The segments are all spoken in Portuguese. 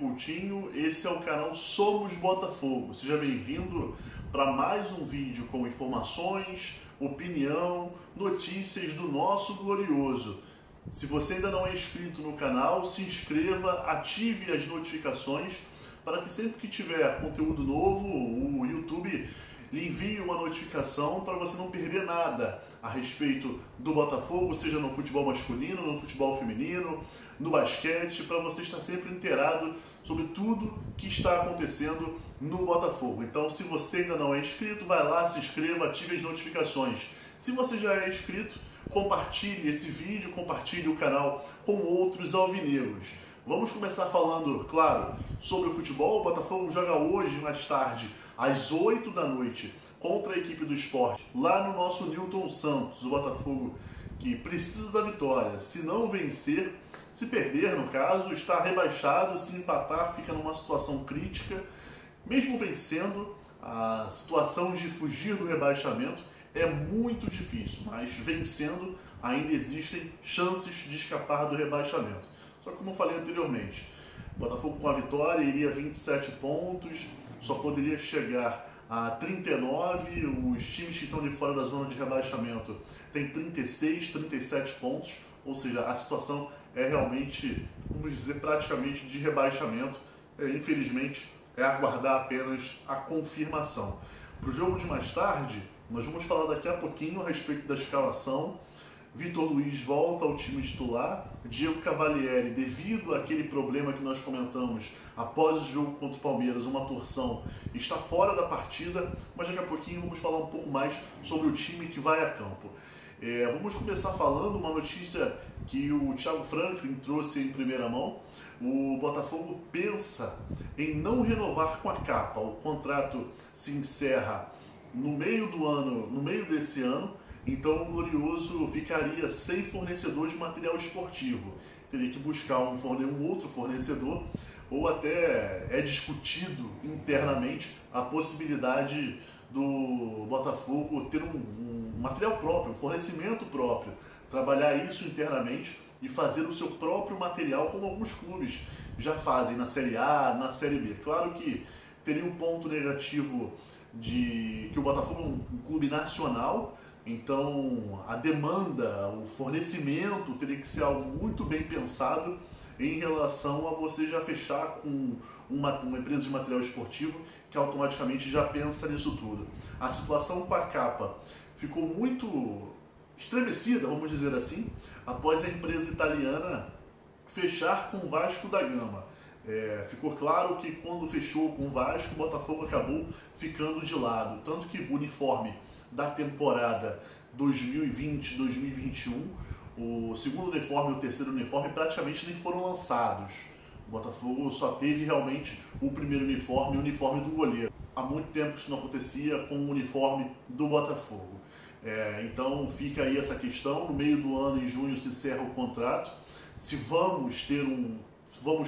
Coutinho, esse é o canal Somos Botafogo. Seja bem-vindo para mais um vídeo com informações, opinião, notícias do nosso glorioso. Se você ainda não é inscrito no canal, se inscreva, ative as notificações para que sempre que tiver conteúdo novo, o YouTube lhe envie uma notificação para você não perder nada a respeito do Botafogo, seja no futebol masculino, no futebol feminino, no basquete, para você estar sempre inteirado sobre tudo que está acontecendo no Botafogo. Então, se você ainda não é inscrito, vai lá, se inscreva, ative as notificações. Se você já é inscrito, compartilhe esse vídeo, compartilhe o canal com outros alvinegros. Vamos começar falando, claro, sobre o futebol. O Botafogo joga hoje, mais tarde, às 8 da noite, contra a equipe do Sport, lá no nosso Newton Santos. O Botafogo que precisa da vitória. Se não vencer, se perder, no caso, está rebaixado. Se empatar, fica numa situação crítica. Mesmo vencendo, a situação de fugir do rebaixamento é muito difícil, mas vencendo ainda existem chances de escapar do rebaixamento. Só que, como eu falei anteriormente, o Botafogo com a vitória iria 27 pontos, só poderia chegar a 39, os times que estão de fora da zona de rebaixamento têm 36, 37 pontos, ou seja, a situação é realmente, vamos dizer, praticamente de rebaixamento. Infelizmente, é aguardar apenas a confirmação. Para o jogo de mais tarde, nós vamos falar daqui a pouquinho a respeito da escalação. Vitor Luiz volta ao time titular, Diego Cavalieri, devido àquele problema que nós comentamos após o jogo contra o Palmeiras, uma torção, está fora da partida, mas daqui a pouquinho vamos falar um pouco mais sobre o time que vai a campo. Vamos começar falando uma notícia que o Thiago Franklin trouxe em primeira mão. O Botafogo pensa em não renovar com a capa. O contrato se encerra no meio do ano, no meio desse ano. Então o Glorioso ficaria sem fornecedor de material esportivo. Teria que buscar um outro fornecedor, ou até é discutido internamente a possibilidade do Botafogo ter um material próprio, um fornecimento próprio, trabalhar isso internamente e fazer o seu próprio material, como alguns clubes já fazem na Série A, na Série B. Claro que teria um ponto negativo de que o Botafogo é um clube nacional. Então, a demanda, o fornecimento teria que ser algo muito bem pensado em relação a você já fechar com uma empresa de material esportivo que automaticamente já pensa nisso tudo. A situação com a capa ficou muito estremecida, vamos dizer assim, após a empresa italiana fechar com o Vasco da Gama. Ficou claro que quando fechou com o Vasco, o Botafogo acabou ficando de lado. Tanto que o uniforme da temporada 2020-2021, o segundo uniforme e o terceiro uniforme praticamente nem foram lançados. O Botafogo só teve realmente o primeiro uniforme, o uniforme do goleiro. Há muito tempo que isso não acontecia com o uniforme do Botafogo. Então fica aí essa questão. No meio do ano, em junho, se encerra o contrato. Se vamos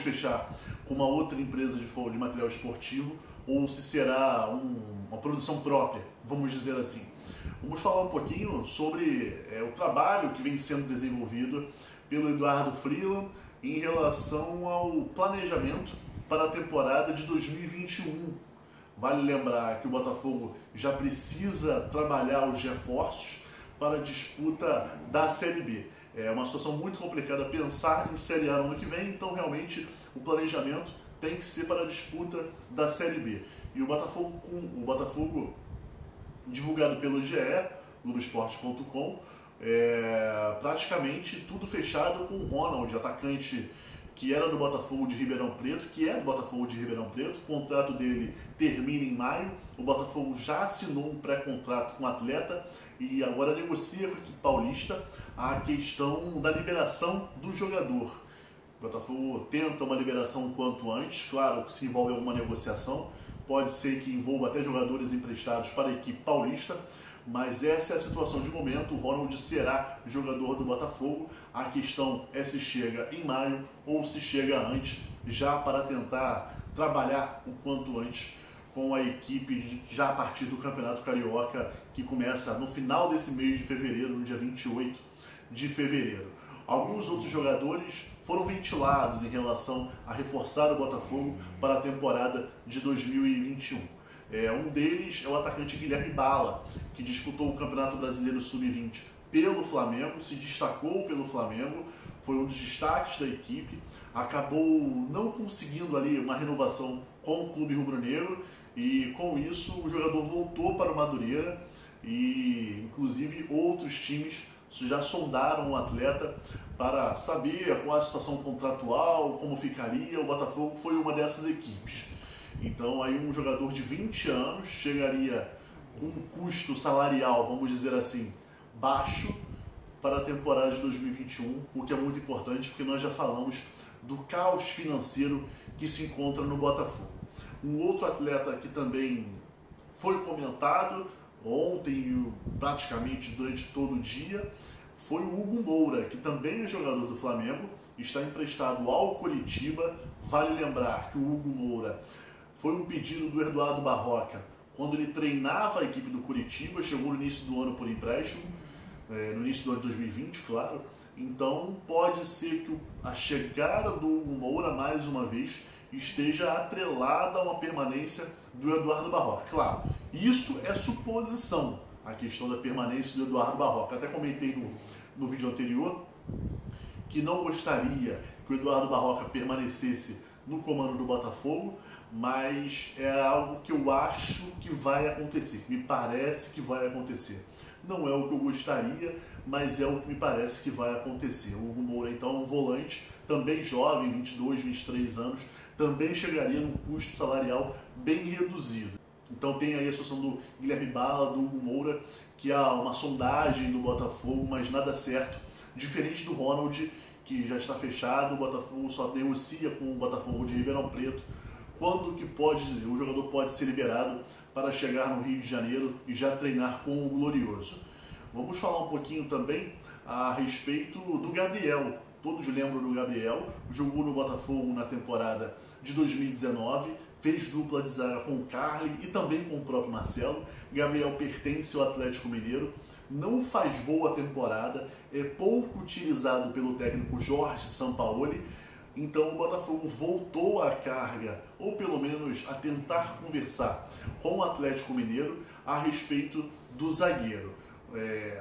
fechar com uma outra empresa de material esportivo, ou se será uma produção própria, vamos dizer assim. Vamos falar um pouquinho sobre o trabalho que vem sendo desenvolvido pelo Eduardo Freeland em relação ao planejamento para a temporada de 2021. Vale lembrar que o Botafogo já precisa trabalhar os reforços para a disputa da Série B. É uma situação muito complicada pensar em Série A no ano que vem, então realmente o planejamento tem que ser para a disputa da Série B. E o Botafogo divulgado pelo GE, Globoesporte.com, praticamente tudo fechado com o Ronald, atacante que era do Botafogo de Ribeirão Preto, o contrato dele termina em maio. O Botafogo já assinou um pré-contrato com o atleta e agora negocia com a equipe paulista a questão da liberação do jogador. O Botafogo tenta uma liberação o quanto antes, claro que se envolve alguma negociação, pode ser que envolva até jogadores emprestados para a equipe paulista, mas essa é a situação de momento. O Ronald será jogador do Botafogo. A questão é se chega em maio ou se chega antes, já para tentar trabalhar o quanto antes com a equipe já a partir do Campeonato Carioca, que começa no final desse mês de fevereiro, no dia 28 de fevereiro. Alguns outros jogadores foram ventilados em relação a reforçar o Botafogo para a temporada de 2021. Um deles é o atacante Guilherme Bala, que disputou o Campeonato Brasileiro Sub-20 pelo Flamengo, se destacou pelo Flamengo, foi um dos destaques da equipe, acabou não conseguindo ali uma renovação com o clube rubro-negro e com isso o jogador voltou para o Madureira e inclusive outros times já sondaram o atleta para saber qual a situação contratual, como ficaria. O Botafogo foi uma dessas equipes. Então aí um jogador de 20 anos chegaria com um custo salarial, vamos dizer assim, baixo para a temporada de 2021, o que é muito importante porque nós já falamos do caos financeiro que se encontra no Botafogo. Um outro atleta que também foi comentado ontem, praticamente durante todo o dia, foi o Hugo Moura, que também é jogador do Flamengo, está emprestado ao Coritiba. Vale lembrar que o Hugo Moura foi um pedido do Eduardo Barroca quando ele treinava a equipe do Coritiba, chegou no início do ano por empréstimo, no início do ano de 2020, claro. Então pode ser que a chegada do Hugo Moura, mais uma vez, esteja atrelada a uma permanência do Eduardo Barroca. Claro, isso é suposição, a questão da permanência do Eduardo Barroca. Até comentei no vídeo anterior que não gostaria que o Eduardo Barroca permanecesse no comando do Botafogo, mas é algo que eu acho que vai acontecer, me parece que vai acontecer. Não é o que eu gostaria, mas é o que me parece que vai acontecer. O Hugo Moura, então, é um volante, também jovem, 22, 23 anos, também chegaria num custo salarial bem reduzido. Então tem aí a situação do Guilherme Bala, do Hugo Moura, que há uma sondagem do Botafogo, mas nada certo. Diferente do Ronald, que já está fechado, o Botafogo só negocia com o Botafogo de Ribeirão Preto quando que o jogador pode ser liberado para chegar no Rio de Janeiro e já treinar com o Glorioso. Vamos falar um pouquinho também a respeito do Gabriel. Todos lembram do Gabriel, jogou no Botafogo na temporada de 2019, fez dupla de zaga com o Carly e também com o próprio Marcelo. Gabriel pertence ao Atlético Mineiro, não faz boa temporada, é pouco utilizado pelo técnico Jorge Sampaoli. Então o Botafogo voltou à carga, ou pelo menos a tentar conversar com o Atlético Mineiro a respeito do zagueiro.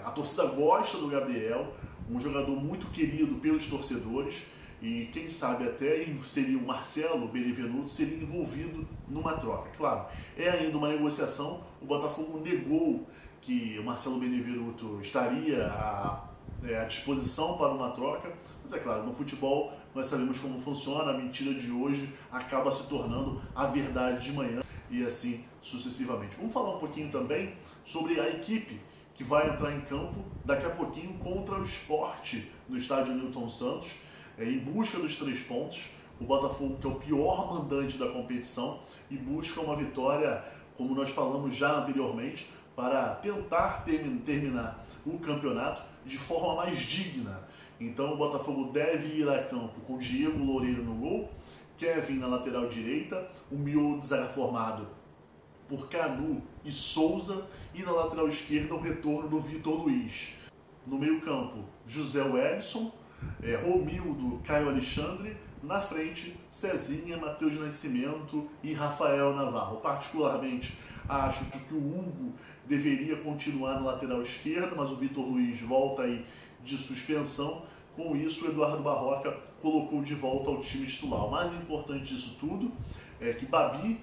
A torcida gosta do Gabriel, um jogador muito querido pelos torcedores, e quem sabe até seria o Marcelo Benevenuto seria envolvido numa troca. Claro, é ainda uma negociação, o Botafogo negou que o Marcelo Benevenuto estaria à disposição para uma troca, mas é claro, no futebol nós sabemos como funciona, a mentira de hoje acaba se tornando a verdade de manhã e assim sucessivamente. Vamos falar um pouquinho também sobre a equipe que vai entrar em campo daqui a pouquinho contra o Sport no estádio Newton Santos, em busca dos 3 pontos. O Botafogo, que é o pior mandante da competição, e busca uma vitória, como nós falamos já anteriormente, para tentar terminar o campeonato de forma mais digna. Então o Botafogo deve ir a campo com Diego Loureiro no gol, Kevin na lateral direita, o miolo de zaga formado por Canu e Souza, e na lateral esquerda o retorno do Vitor Luiz. No meio campo, José Wellison, Romildo, Caio Alexandre, na frente, Cezinha, Matheus Nascimento e Rafael Navarro. Particularmente, acho que o Hugo deveria continuar na lateral esquerda, mas o Vitor Luiz volta aí de suspensão. Com isso, o Eduardo Barroca colocou de volta ao time titular. O mais importante disso tudo é que Babi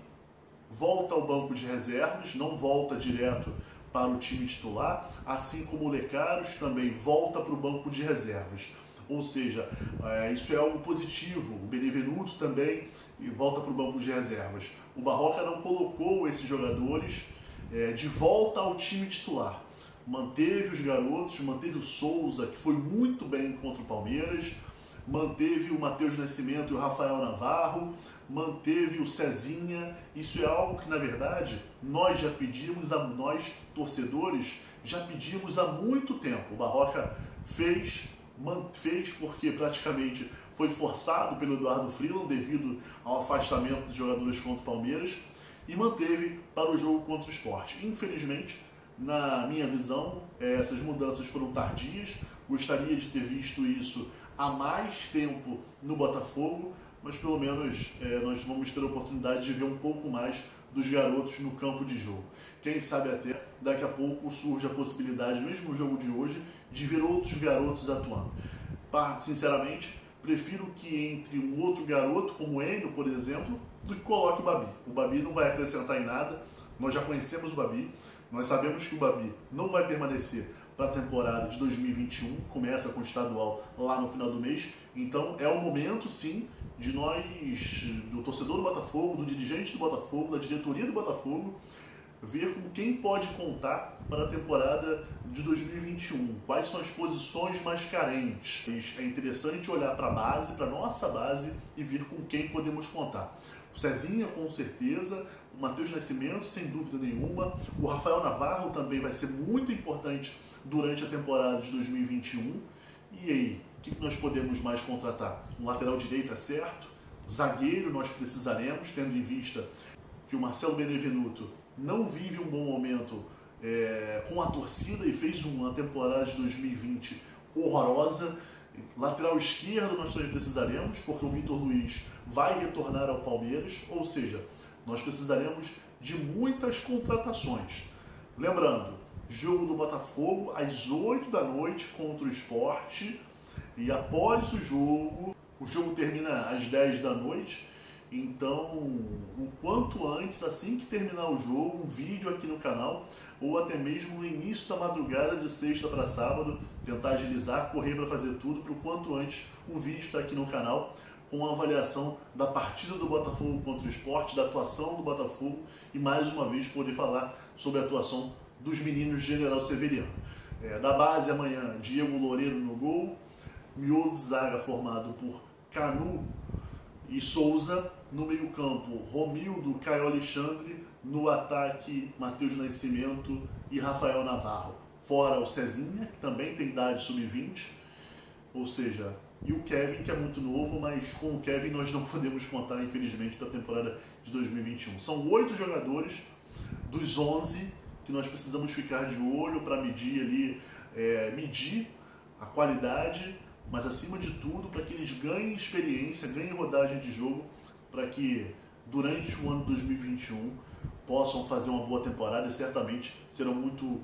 volta ao banco de reservas, não volta direto para o time titular, assim como o Lecaros também volta para o banco de reservas. Ou seja, isso é algo positivo. O Benevenuto também volta para o banco de reservas. O Barroca não colocou esses jogadores de volta ao time titular. Manteve os garotos, manteve o Souza, que foi muito bem contra o Palmeiras, manteve o Matheus Nascimento e o Rafael Navarro, manteve o Cezinha. Isso é algo que, na verdade, nós já pedimos, nós torcedores, já pedimos há muito tempo. O Barroca fez porque praticamente foi forçado pelo Eduardo Freeland devido ao afastamento dos jogadores contra o Palmeiras, e manteve para o jogo contra o Sport. Infelizmente, na minha visão, essas mudanças foram tardias. Gostaria de ter visto isso há mais tempo no Botafogo, mas pelo menos nós vamos ter a oportunidade de ver um pouco mais dos garotos no campo de jogo. Quem sabe até daqui a pouco surge a possibilidade, mesmo no jogo de hoje, de ver outros garotos atuando. Sinceramente, prefiro que entre um outro garoto, como o Enio, por exemplo, do que coloque o Babi. O Babi não vai acrescentar em nada, nós já conhecemos o Babi, nós sabemos que o Babi não vai permanecer para a temporada de 2021, começa com o estadual lá no final do mês, então é o momento sim de nós, do torcedor do Botafogo, do dirigente do Botafogo, da diretoria do Botafogo, ver com quem pode contar para a temporada de 2021, quais são as posições mais carentes. É interessante olhar para a base, para a nossa base, e ver com quem podemos contar. O Cezinha, com certeza, o Matheus Nascimento, sem dúvida nenhuma, o Rafael Navarro também vai ser muito importante durante a temporada de 2021. E aí, o que nós podemos mais contratar? Um lateral direito é certo, zagueiro nós precisaremos, tendo em vista que o Marcelo Benevenuto não vive um bom momento com a torcida e fez uma temporada de 2020 horrorosa. Lateral esquerdo nós também precisaremos, porque o Vitor Luiz vai retornar ao Palmeiras, ou seja, nós precisaremos de muitas contratações. Lembrando, jogo do Botafogo às 8 da noite contra o Sport, e após o jogo termina às 10 da noite, então o quanto antes, assim que terminar o jogo, um vídeo aqui no canal, ou até mesmo no início da madrugada de sexta para sábado, tentar agilizar, correr para fazer tudo, para o quanto antes um vídeo está aqui no canal com a avaliação da partida do Botafogo contra o Sport, da atuação do Botafogo, e mais uma vez poder falar sobre a atuação dos meninos de General Severiano. Da base amanhã, Diego Loureiro no gol, miolo de zaga formado por Canu e Souza, no meio campo Romildo, Caio Alexandre, no ataque Matheus Nascimento e Rafael Navarro. Fora o Cezinha, que também tem idade sub-20, ou seja, e o Kevin, que é muito novo, mas com o Kevin nós não podemos contar, infelizmente, para a temporada de 2021. São 8 jogadores dos 11 que nós precisamos ficar de olho para medir a qualidade, mas acima de tudo para que eles ganhem experiência, ganhem rodagem de jogo, para que durante o ano 2021 possam fazer uma boa temporada e certamente serão muito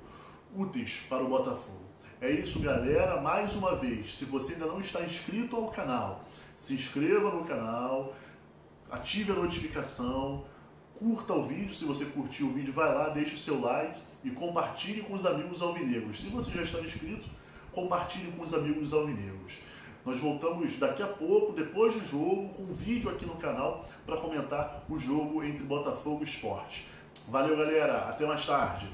úteis para o Botafogo. É isso, galera. Mais uma vez, se você ainda não está inscrito ao canal, se inscreva no canal, ative a notificação, curta o vídeo. Se você curtiu o vídeo, vai lá, deixe o seu like e compartilhe com os amigos alvinegros. Se você já está inscrito, compartilhe com os amigos alvinegros. Nós voltamos daqui a pouco, depois do jogo, com um vídeo aqui no canal para comentar o jogo entre Botafogo e Sport. Valeu, galera. Até mais tarde.